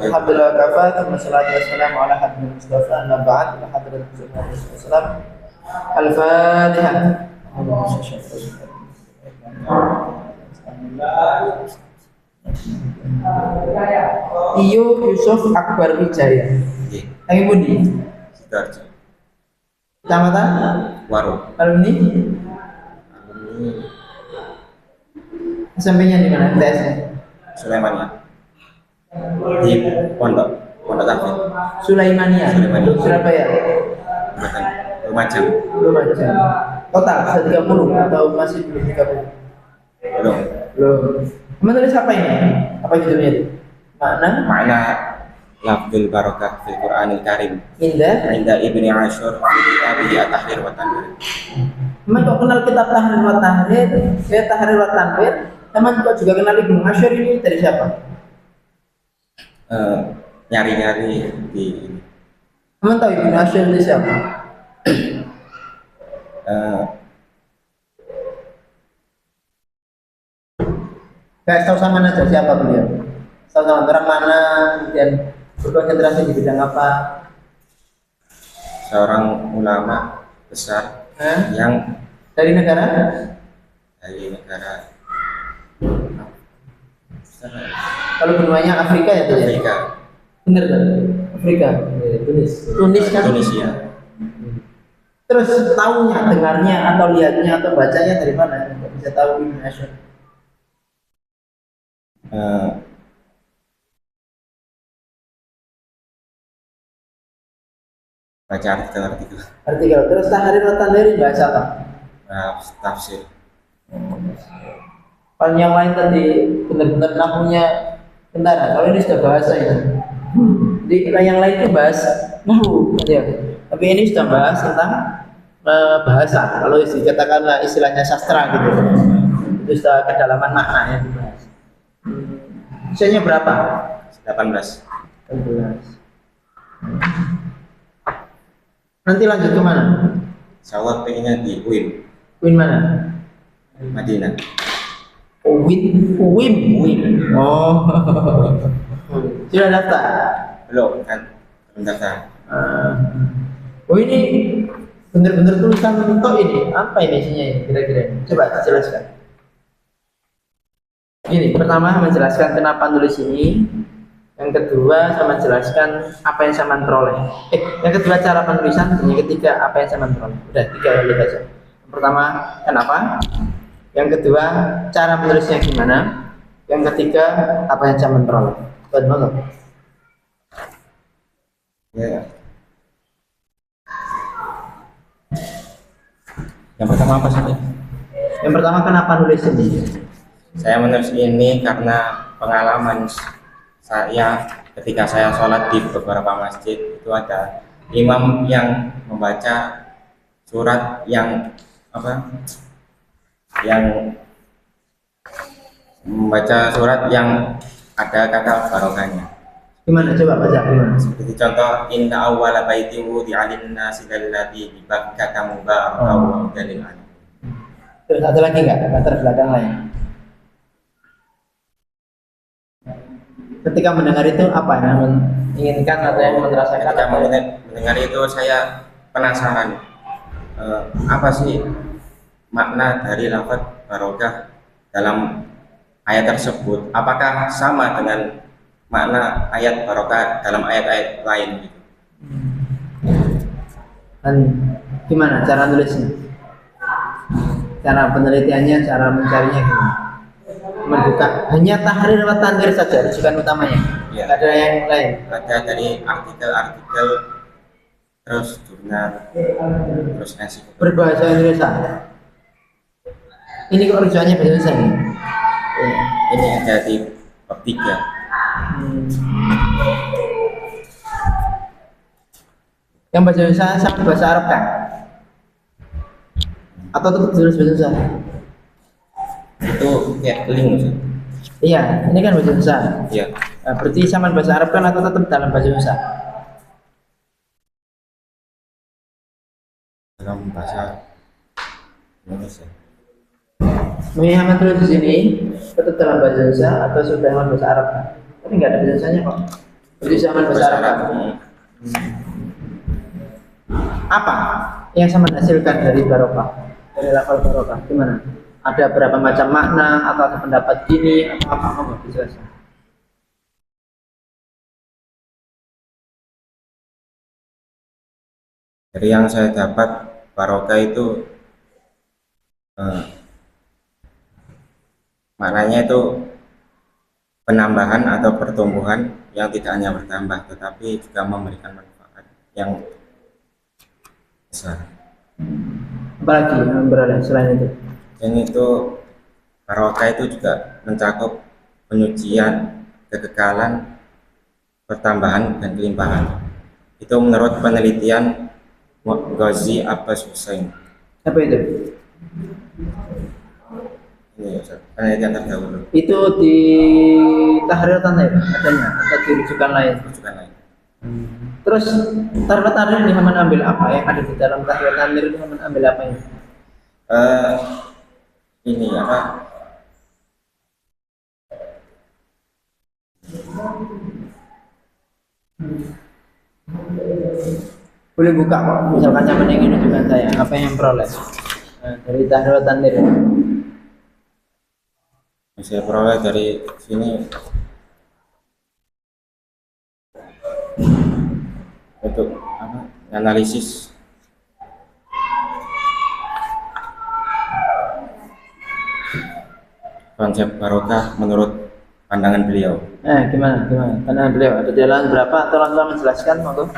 Alhamdulillah kafa, wassalatu wassalamu ala hadbil mustafa, amma ba'd, ila hadratin Rasulullah. Al-Fatihah. Iyo Yusuf Akbar Wijaya. Lagi budi. Sidoarjo. Kecamatan Waro. alumni SMP-nya di mana? MTS-nya? Sulaimania. Di Pondok Cafe. Sulaimania. Surabaya. Bukan Lumajang. Lumajang. Total sudah 30 atau masih belum 30? Belum. Belum. Kamu tulis apa ini? Apa judulnya itu? Makna lafzul barokah fil Qur'anil Karim. Indah. Inda Ibni Ashur fi Abi At-Tahrir wa Tanwir. Teman kok kenal kitab Tahrir wa Tanwir? Saya Tahrir wa Tanwir. Teman kok juga kenal Ibnu Ashur ini dari siapa? Nyari-nyari di Teman tahu Ibnu Ashur itu siapa? Kayak tahu sama aja siapa beliau? Tahu sama orang mana, kemudian berkonsentrasi di bidang apa? seorang ulama besar yang Dari negara? dari negara Kalau benuanya Afrika ya tuh ya? Afrika, Bener kan? Afrika. Tunis kan? Tunisia. Terus tahunya, dengarnya atau lihatnya atau bacanya dari mana? Nggak bisa tahu Ibnu Ashur. Baca artikel-artikel Artikel. Terus Tahrir wa Tanwir bahasa apa? tafsir. Kalau yang lain tadi benar-benar nahunya tentara. Kalau ini sudah bahasa itu. Di yang lain itu bahas nahu, ya. Tapi ini sudah bahas tentang bahasa. Kalau dikatakanlah istilahnya sastra gitu, itu sudah kedalaman makna yang dibahas. Usianya berapa? 18. 18. Nanti lanjut ke mana? Insya pengennya di UIN Win mana? Madinah. Win. Oh, sudah daftar. Belum kan? Belum daftar. Oh ini bener-bener tulisan untuk ini apa ini isinya ini kira-kira? Coba jelaskan. Ini pertama menjelaskan kenapa nulis ini. Yang kedua sama jelaskan apa yang saya peroleh. Yang kedua cara penulisan. Yang ketiga apa yang saya peroleh. Udah 3 kali saja. Yang pertama kenapa? Yang kedua cara menulisnya gimana? Yang ketiga apa yang saya peroleh. Betul. Ya. Yang pertama apa sih? Yang pertama kenapa nulis ini? Saya menulis ini karena pengalaman saya ketika saya sholat di beberapa masjid itu ada imam yang membaca surat yang ada kata barokahnya. Gimana coba baca gimana? Seperti contoh inna awwala baiti wudi'a lin-nasi alladzi bi Bakkah mubarakan wa hudan lil alamin. Terus ada lagi nggak latar belakang lain? Ketika mendengar itu apa yang menginginkan atau yang merasakan? Ketika mendengar itu saya penasaran apa sih makna dari lafaz barokah dalam ayat tersebut? Apakah sama dengan makna ayat barokah dalam ayat-ayat lain gitu? Dan gimana cara tulisnya? Cara penelitiannya, cara mencarinya gimana? Membuka hanya Tahrir wa Tanwir saja rujukan utamanya. Ya. Ada yang lain. Ada dari artikel-artikel, terus jurnal, terus ensiklopedia. Berbahasa Indonesia. Ini kok rujukannya bahasa Indonesia nih? Ya. Ini ada di bab 3. Yang bahasa Indonesia sama bahasa Arab kan? Atau tetap tulis bahasa Indonesia? Itu kayak link Ustaz. Iya, ini kan bahasa Indonesia. Iya. Nah, berarti sama bahasa Arab kan atau tetap dalam bahasa Indonesia? Dalam bahasa Indonesia. Muhammad tulis di sini tetap dalam bahasa Indonesia atau sudah dalam bahasa Arab kan? Tapi nggak ada bahasa Indonesianya kok. Jadi zaman bersyarat. Apa yang sama hasilkan dari barokah, dari lafal barokah? Gimana? Ada berapa macam makna atau ada pendapat ini atau apa dijelaskan? Dari yang saya dapat, barokah itu maknanya itu penambahan atau pertumbuhan yang tidak hanya bertambah tetapi juga memberikan manfaat yang besar. Apalagi yang berada selain itu? Dan itu barokah itu juga mencakup penyucian, kekekalan, pertambahan dan kelimpahan. Itu menurut penelitian Ghazi Abbas Hussein. Apa itu? Ini penelitian terdahulu. Itu di Tahrir Tanir adanya atau di rujukan lain? Rujukan lain. Terus Tahrir Tanir ini Haman ambil apa? Yang ada di dalam Tahrir Tanir ini Haman ambil apa ini? Ini apa? Boleh buka kok, misalkan yang ingin rujukan saya, apa yang peroleh dari Tahrir Tanir? Saya peroleh dari sini untuk apa? Analisis konsep barokah menurut pandangan beliau. Gimana pandangan beliau? Ada jalan berapa atau langsung menjelaskan monggo?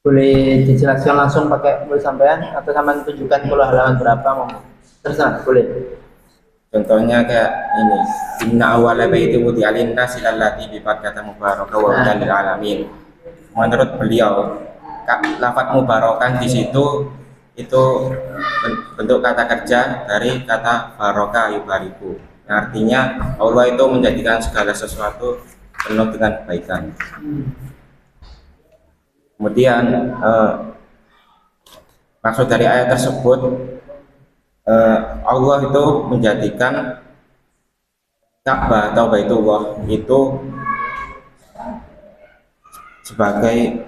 Boleh dijelaskan langsung pakai tulis sampean atau sama tunjukkan kalau halaman berapa monggo? Terserah, boleh. Contohnya kayak ini, inna awwala baiti wudi'a lin-nasi allati bi Bakkah mubarakah wa hudan lil alamin. Menurut beliau, lafaz mubarakah di situ itu bentuk kata kerja dari kata barokah yubariku. Yang artinya Allah itu menjadikan segala sesuatu penuh dengan kebaikan. Kemudian maksud dari ayat tersebut, Allah itu menjadikan Ka'bah atau Baitullah itu sebagai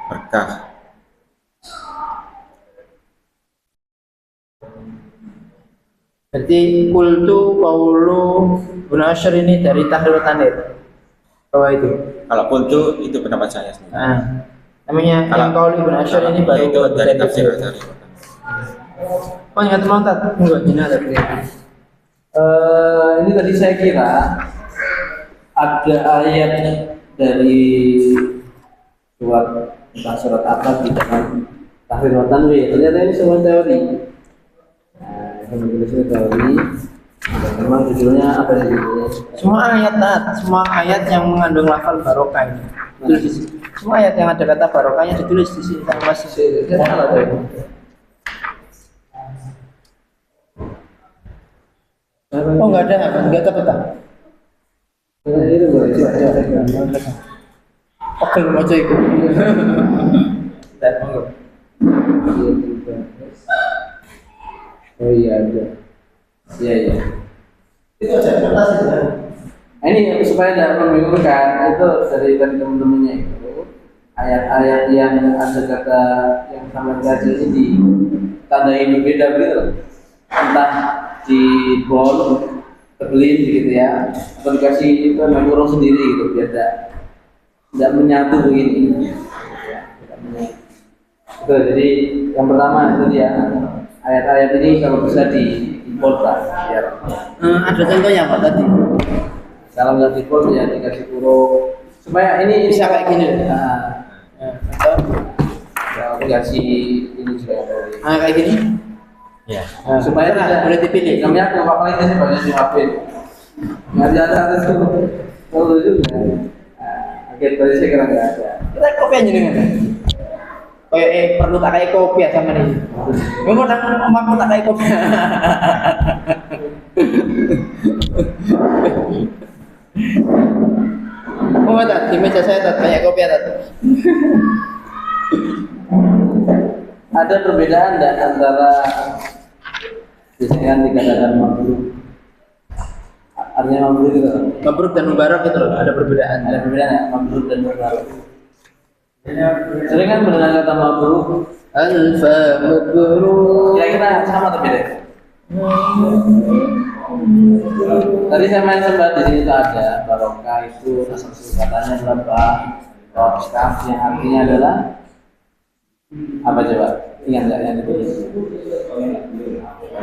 berkah. Berarti kultu qaulu Ibnu Asy'ar ini dari Tahrir Tanir. Bahwa itu. Kalau kultu itu pendapat saya sendiri. Namanya yang qaulu Ibnu Asy'ar ini baru itu dari tafsir dari. Oh, ingat melontar. Enggak, ini ada ini tadi saya kira ada ayat dari surat apa di dalam Tahrir wa Tanwir. Ternyata ini semua teori. Nah, ini tulisnya teori. Dan memang judulnya apa sih judulnya? Semua ayat yang mengandung lafal barokah ini. Tulis di sini. Semua ayat yang ada kata barokahnya ditulis di sini sama masih. Oh, enggak ada peta. Itu boleh Oke, mau coba ikut. Dan monggo. Oh iya ada. Iya. Itu aja kertas itu. Nah, ini supaya tidak membingungkan itu dari teman-temannya itu ayat-ayat yang ada kata yang sama saja ini tandai berbeda gitu, entah di bol tebelin gitu ya atau dikasih itu kurung sendiri gitu biar tidak menyatu begini. Betul, jadi yang pertama itu dia ayat-ayat ini kalau bisa diimport biar Ada contohnya Pak tadi. kalau nggak diimport ya dikasih kurung supaya ini Bisa kayak gini. kalau dikasih ini juga Kayak gini. Ya. supaya tidak boleh dipilih. namanya kalau apa ini sih banyak di HP nggak ada tuh kalau juga akhir tadi saya kira nggak ada. Kita kopi aja dengan. Perlu tak kayak kopi ya sama nih. Mau nang omakmu tak kayak kopi. Oh, ada di meja saya tak kayak kopi ada. Ada perbedaan dan antara biasanya kan dikatakan makhluk Artinya mabrur itu loh. Mabruk dan mubarak itu loh, ada perbedaan. Ada perbedaan ya, mabrur dan mubarak. Sering kan mendengar kata mabrur. Alfa mabruk. Kira-kira sama atau beda? Tadi saya main sempat di sini tuh ada barokah itu asal katanya adalah barokah yang artinya adalah apa coba? Ingat nggak yang ditulis?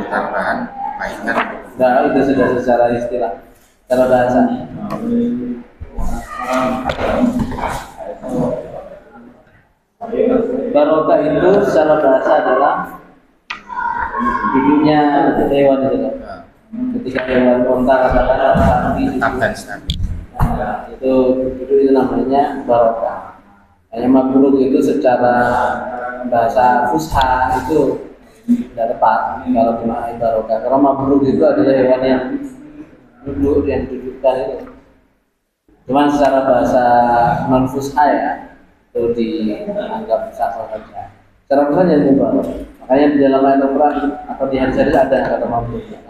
Tambahan kebaikan. Nah, itu sudah secara istilah, secara bahasa. Barokah itu secara bahasa adalah duduknya hewan itu loh. Ketika hewan onta katakan sapi Tetap dan stabil. nah, itu duduk itu namanya barokah. Hanya mabrur itu secara bahasa fusha itu tidak tepat kalau dimaknai barokah. Karena mabrur itu adalah hewan yang duduk yang didudukkan itu. Cuman secara bahasa non fusha ya itu dianggap sah saja. Secara fusha jadi barokah. Makanya di dalam ayat Al-Quran atau di hadis ada kata mabrur.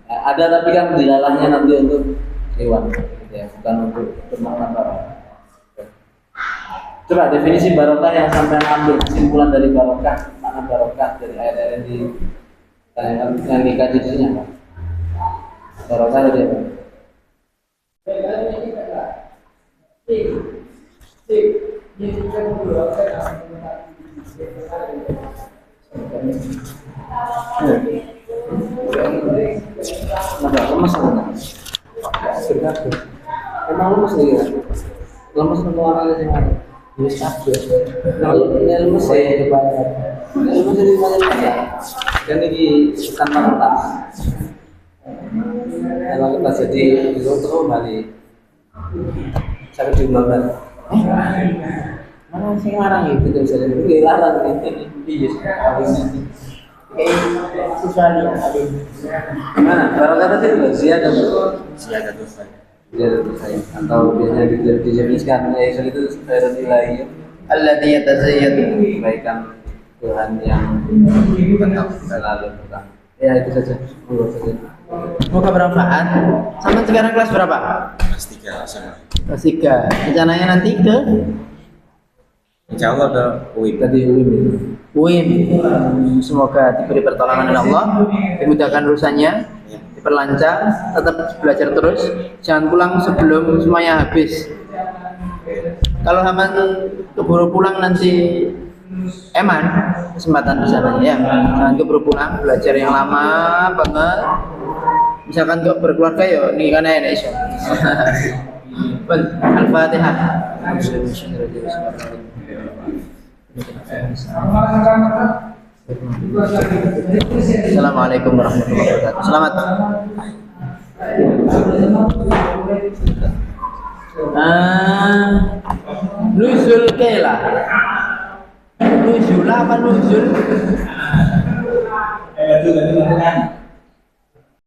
Ada tapi kan dilalahnya nanti untuk hewan, gitu ya, bukan untuk bermakna barokah. Coba definisi barokah yang sampai ambil kesimpulan dari barokah, makna barokah dari ayat-ayat yang dikaji di sini apa? Barokah dari apa? Ada lemes enggak? Emang lemes nih ya? Lemes pengeluarannya sih mana? Lemes apa? Nah, ini lemes ya banyak. Lemes jadi banyak ya. Dan ini tanpa kertas. Tanpa kertas jadi itu terus balik. Saya diulang mana sih ngarang itu bisa jadi nggak larang ini. Iya, habis ini. Sesuatu habis. Gimana? Barokah tadi itu ziyadah Ziyadatul khair. saya atau biasanya dijelaskan ya itu khairul ilahi Alladzi yatazayyad. kebaikan Tuhan yang tetap selalu berkah. Ya itu saja. Semoga bermanfaat. Sama sekarang kelas berapa? Kelas 3 SMA. Kelas 3. Rencananya nanti ke Insya Allah ada UIP. Tadi UIM itu. UIM. Semoga diberi pertolongan oleh Allah, dimudahkan urusannya, diperlancar, tetap belajar terus, jangan pulang sebelum semuanya habis. Kalau Haman keburu pulang nanti eman kesempatan di sana ya. Jangan keburu pulang, belajar yang lama banget. Misalkan untuk berkeluarga ya nih kan ya Indonesia. Al-Fatihah. Assalamualaikum warahmatullahi wabarakatuh. Selamat. Nuzul kela. Nuzul apa nuzul?